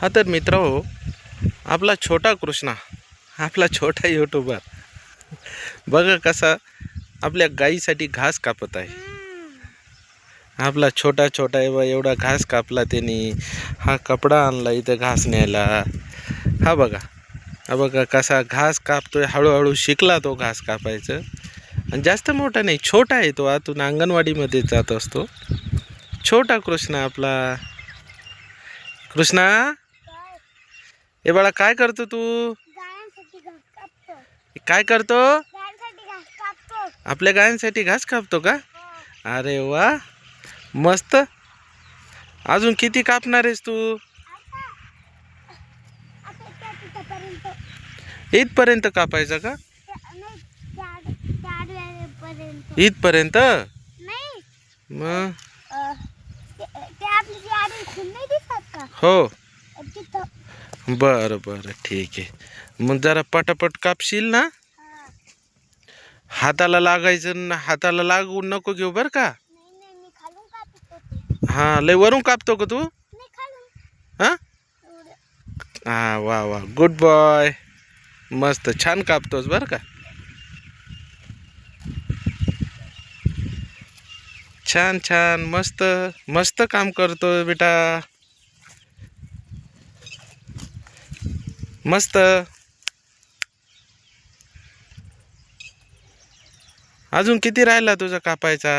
हा तर मित्रहो, आपला छोटा कृष्णा, आपला छोटा यूट्यूबर बघा कसा आपल्या गाईसाठी घास कापत आहे. आपला छोटा छोटा एवढा घास कापला त्यांनी. हा कपडा आणला इथं घास न्यायला. हा बघा कसा घास कापतोय. हळूहळू शिकला तो घास कापायचं. आणि जास्त मोठा नाही, छोटा आहे तो. आतून अंगणवाडीमध्ये जात असतो. छोटा कृष्णा आपला. कृष्णा, ए बाळा, काय करतो तू? काय करतो? आपल्या गायांसाठी घास कापतो का? अरे वा, मस्त. अजून किती कापणार आहेस तू? इथपर्यंत कापायचं का? इथपर्यंत? मग हो, बरं बरं, ठीक आहे. मग जरा पटापट कापशील ना. हाताला लागायचं ना, हाताला लागून नको घेऊ बरं का. हा, लय वरून कापतो का तू? हा हा, वा वा, गुड बॉय. मस्त, छान कापतोस बरं का. छान छान, मस्त मस्त काम करतोय बेटा. मस्त. अजून किती राहिला तुझा कापायचा?